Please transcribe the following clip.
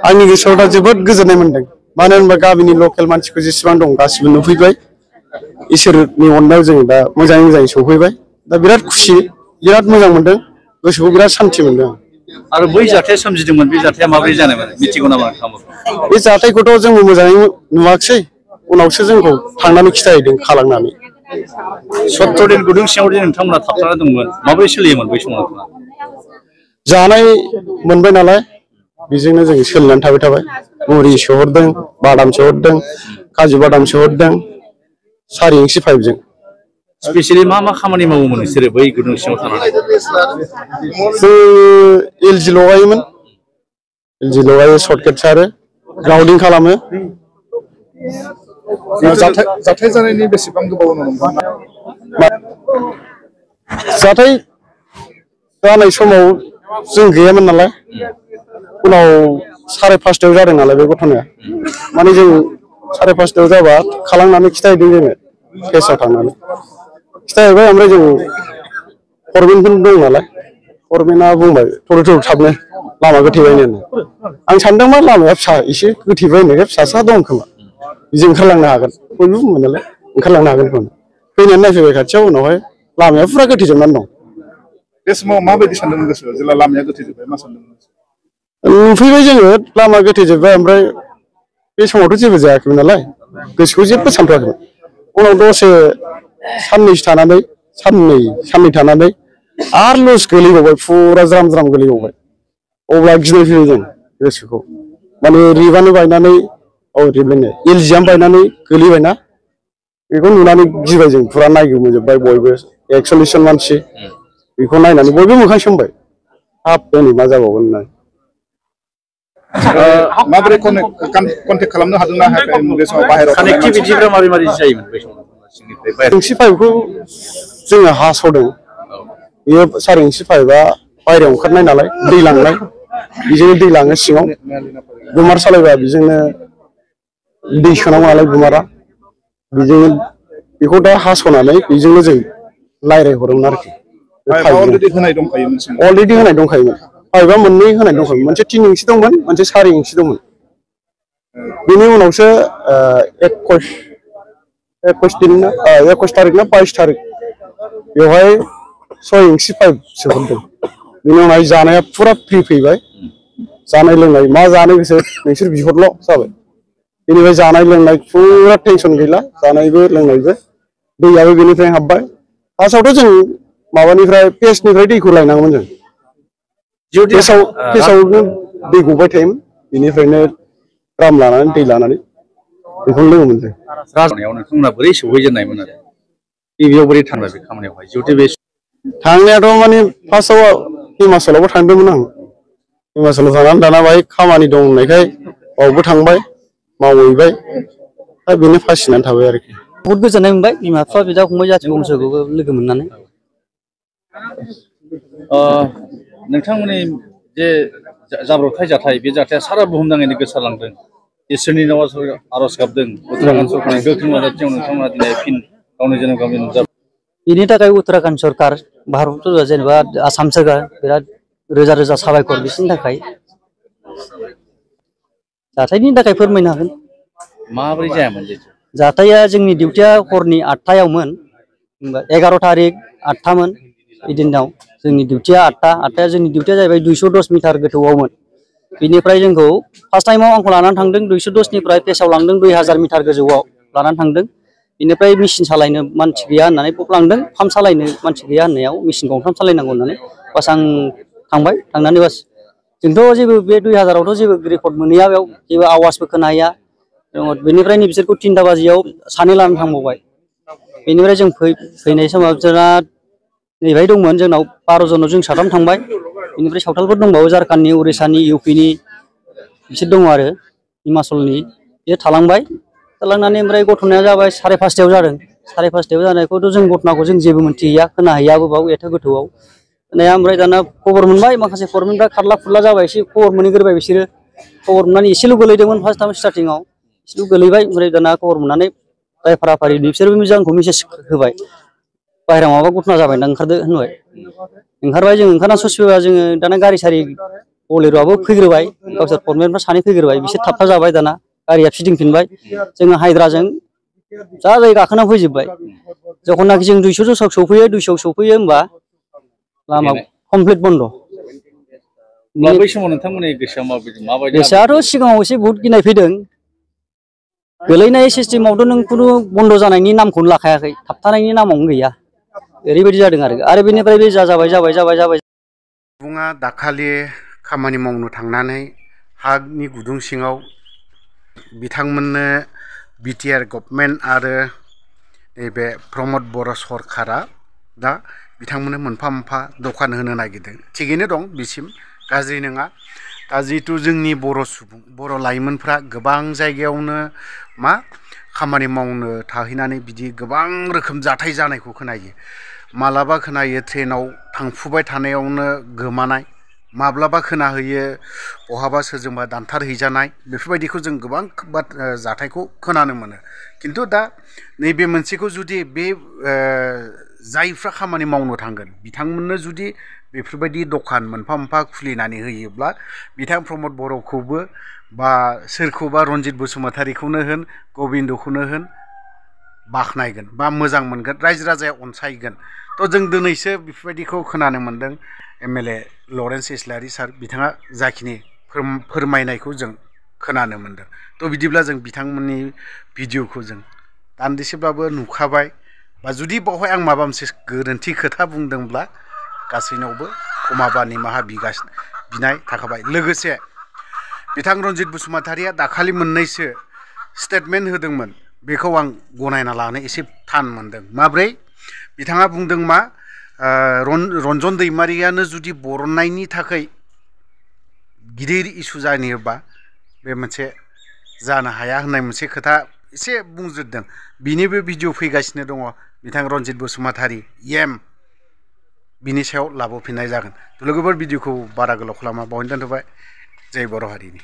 आंनि गोसोआव दा जोबोद गोजोननाय मोनदों मानो होनबा गामिनि लकेल मानसिखौ जेसेबां दं गासिबो नुफैबाय इसोरनि अननायाव जों दा मोजाङै सौफैबाय दा बिराद खुसि बिराद मोजां मोनदों गोसोखौ बिराद सान्थि मोनदों आरो बै जाथाया सोमजिदोंमोन बे जाथाया माबोरै जानायमोन मिथिगौ नामा नोंथाङा बे जाथायखौथ' जोंबो मोजाङै नुवाखिसै उनावसो जोंखौ थांनानै खिथाहैदों खालामनानै सत्तदिन गुदुं सिङाव जे नोंथांमोना थाबथाना दंमोन माबोरै सोलियोमोन बै समाव जानाय मोनबाय नालाय बेजोंनो जों सोलिनानै थाबाय मुरि सोहरदों बादाम सोहरदों काजु बादाम सोहरदों सारि इंसि पाइपजों स्पेसियेलि मा खामानि मावोमोन नोंसोरो बै गुदुं सिङाव थानानै एलजि लगायोमोन एलजि लगायो सर्टकेट सारो ग्राउन्डिं खालामो जाथाय जानायनि बेसेबां गोबाव उनाव जाथाय जानाय समाव जों गैयामोन नालाय उनाव 5:30 जादों नालाय बे घटनाया माने जों 5:30 जाबा खालामनानै खिथाहैदों जोङो केसआव थांनानै खिथाहैबाय ओमफ्राय जों फरमेनफोर दं नालाय फरमेना बुंबाय थर थाबनो लामा गोथेबायनो आं सानदों मा लामाया फिसा एसे गोथेबायनो फिसासा दं खोमा बिजों ओंखारलांनो हागोन बयबो बुंबाय नालाय ओंखारलांनो हागोन खोमा फैनानै नायफैबाय खाथियाव उनावहाय लामाया फुरा गोथेजोबनानै दं बे समाव माबायदि सानदोंमोन गोसोआव जेब्ला लामाया गोथेजोब्बाय मा सानदोंमोन नुफैबाय जोङो लामा गोथेजोब्बाय ओमफ्राय बे समावथ' जेबो जायाखैमोन नालाय गोसोखौ जेबो सानथ'वाखैमोन उनाव दसे साननै थानानै आरो लस गोलैबावबाय फुरा ज्राम गोलैबावबाय अब्ला गिनाय फैबाय जों गोसोखौ माने रिबानो बायनानै रिबलायनो एलजियाम बायनानै गोलैबायना बेखौ नुनानै गिबाय जों फुरा नायगोमोजोब्बाय बयबो 41 जन मानसि बेखौ नायनानै बयबो मोखां सोमबाय हाब दिनै मा जाबावगोन होननानै माबोरै कन्टेक्ट खालामनो हादोंना हायाखै बे समाव बाहेरायाव कानेक्टिभिटिफोरा माबोरै जायोमोन बै समाव सिंनिफ्राय इंसि पाइपखौ जोङो हास'दों बेयो 4 इंसि पाइपआ बायहेरायाव ओंखारनाय नालाय दै लांनाय बेजोंनो दै लाङो सिङाव गुमार सालायबा बेजोंनो दै सोनांगौ नालाय गुमारा बेजोंनो बेखौ दा हास'नानै बेजोंनो जों रायज्लायहरोमोन आरोखि अलरेडि होनाय दंखायोमोन पाइपआ मोननै होनाय दंखायोमोन मोनसे 3 इंसि दंमोन मोनसे 4 इंसि दंमोन बेनि उनावसो 21 तारिख ना 22 तारिख बेवहाय 6 इंसि पाइप सोहरदों बेनि उनावहाय जानाया फुरा फ्रि फैबाय जानाय लोंनाय मा जानो गोसो नोंसोर बिहरल' जाबाय बेनिफ्राय जानाय लोंनाय फुरा टेनसन गैला जानायबो लोंनायबो दैयाबो बेनिफ्राय हाबबाय फार्स्टआवथ' जों माबानिफ्राय पेसनिफ्राय दैखौ लायनांगौमोन जों पेसावनो दै गबाय थायोमोन बेनिफ्रायनो द्राम लानानै दै लानानै बेखौनो लोङोमोन जों राजनायाव नोंथांमोना बोरै सौहैजेननायमोन आरो गिबियाव बोरै थांबाय बे खामानियावहाय जिहेथु बे थांनायाथ' माने फार्स्टआव हिमाचलावबो थांदोंमोन आं हिमाचलाव थांनानै दाना बाहाय खामानि दं होननायखाय बावबो थांबाय मावहैबाय दा बेनो फासिनानै थाबाय आरोखि बहुत गोजोननाय मोनबाय बिमा बिफा बिदा फंबाय जाथि बंस'खौबो लोगो मोननानै नोंथांमोननि जे जाब्रबथाय जाथाय बे जाथाया सारा बुहुमनाङैनो गोसारलांदों इसोरनि नामाव आर'ज गाबदों उत्तराखन्ड सरकारनि गोख्रों नाजाथियाव नोंथांमोना दिनै फिन गावनि जोनोम गामिनि नुजाबाय बेनि थाखाय उत्तराखन्ड सरकार भारत जेनेबा आसाम सरकार बिराद रोजा रोजा साबायखर बिसोरनि थाखाय जाथायनि थाखाय फोरमायनो हागोन माबोरै जायामोन जाथाया जोंनि डिउटिया हरनि 8टायावमोन 11 तारिख 8टामोन बिदिनाव जोंनि डिउटिया 8टाया जोंनि डिउटिया जाहैबाय 210 मिटार गोथौआवमोन बेनिफ्राय जोंखौ फार्स्ट टाइमाव आंखौ लानानै थांदों 210निफ्राय पेसाव लांदों 2000 मिटार गोजौआव लानानै थांदों बेनिफ्राय मेसिन सालायनो मानसि गैया होननानै लांदों पाम्प सालायनो मानसि गैया होननायाव मेसिन गंथाम सालायनांगौ होननानै बास आं थांबाय थांनानै बास जोंथ' जेबो बे 2000आवथ' जेबो रेकर्ड मोनहैया बेयाव जेबो आवाजबो खोनाहैया बेनिफ्रायनो बिसोरखौ 3टा बाजियाव सानै लानानै थांबावबाय बेनिफ्राय जों फैनाय समाव जोंना नैबाय दंमोन जोंनाव 12 जनाव जों 3 थांबाय बेनिफ्राय सावथालफोर दंबावो झारखन्डनि उरिसानि इउपिनि बिसोर दङ आरो हिमाचलनि बे थालांबाय थालांनानै ओमफ्राय घटनाया जाबाय 5:30 जादों 5:30 जानायखौथ' जों घटनाखौ जों जेबो मोनथिहैया खोनाहैयाबो बाव एथ' गोथौआव ओमफ्राय दाना खबर मोनबाय माखासे फरमेनफ्रा खारला खुरला जाबाय एसे खबर मोनहैग्रोबाय बिसोरो खबर मोननानै एसेल' गोलैदोंमोन फार्स्ट टाइम स्टार्टिंआव एसेल' गोलैबाय ओमफ्राय दाना खबर मोननानै जाय फाराफारि बिसोरबो मोजांखौ मेसेज होबाय बाहेरायाव माबा घटना जाबाय ना ओंखारदो होनबाय ओंखारबाय जों ओंखारना ससे फैबा जोङो दाना गारि सारि बलेर'आबो फैग्रोबाय गावसोर फरमेटफ्रा सानै फैग्रोबाय बिसोर थाबथा जाबाय दाना गारिया फिदिंफिनबाय जोङो हायद्राजों जा जाय गाखोना फैजोब्बाय जेखौनाखि जों 200 जौसाव सौफैयो 200 सौफैयो होमबा लामा कमप्लिट बन्द'। बै समाव नोंथांमोननि गोसोआ माबायदि गोसोआथ' सिगाङाव एसे बहुत गिनाय फैदों गोलैनाय सिस्टेमावथ' नों खुनु बन्द' जानायनि नामखौनो लाखायाखै थाबथानायनि नामावनो गैया ओरैबायदि जादों आरो बेनिफ्राय बे जाबाय सुबुङा दाखालि खामानि मावनो थांनानै हानि गुदुं सिङाव बिथांमोननो बिटिआर गभर्नमेन्ट आरो नैबे प्रमद बर' सरकारा दा बिथांमोननो मोनफा मोनफा दखान होनो नागिरदों थिगैनो दं बिसिम गाज्रि नङा दा जिहेथु जोंनि बर' लाइमोनफ्रा गोबां जायगायावनो मा खामानि मावनो थाहैनानै बिदि गोबां रोखोम जाथाय जानायखौ खोनायो मालाबा खोनायो ट्रेनाव थांफुबाय थानायावनो गोमानाय माब्लाबा खोनाहैयो बहाबा सोरजोंबा दानथारहैजानाय बेफोरबायदिखौ जों गोबां जाथायखौ खोनानो मोनो खिन्थु दा नैबे मोनसेखौ जुदि बे जायफ्रा खामानि मावनो थांगोन बिथांमोननो जुदि बेफोरबायदि दखान मोनफा मोनफा खुलिनानै होयोब्ला बिथां प्रमद बर'खौबो बा सोरखौबा रन्जित बसुमतारीखौनो होन गबिन्दखौनो होन बाख्नायगोन बा मोजां मोनगोन रायजो राजाया अनसायगोन थ' जों दिनैसो बेफोरबायदिखौ खोनानो मोन्दों एमएलए लरेन्स इस्लारि सार बिथाङा जाखिनि फोरमायनायखौ जों खोनानो मोन्दों थ' बिदिब्ला जों बिथांमोननि भिडिअखौ जों दान्दिसेब्लाबो नुखाबाय बा जुदि बावहाय आं माबा मोनसे गोरोन्थि खोथा बुंदोंब्ला गासैनावबो खमाबा निमाहा बिनाय थाखाबाय लोगोसे बिथां रन्जित बसुमतारीया दाखालि मोननैसो स्टेटमेन्ट होदोंमोन बेखौ आं गनायना लानो एसे थान मोनदों माब्रै बिथाङा बुंदों मा रन्जन दैमारियानो जुदि बरननायनि थाखाय गिदिर इसु जायोबा बे मोनसे जानो हाया होननाय मोनसे खोथा एसे बुंजोबदों बिनिबो भिडिअ फैगासिनो दङ बिथां रन्जित बसुमतारी बिनि सायाव लाबोफिननाय जागोन लोगोफोर भिडिअखौ बारा गोलाव खालामा बावैनो दोनथ'बाय जय बर' हारिनि।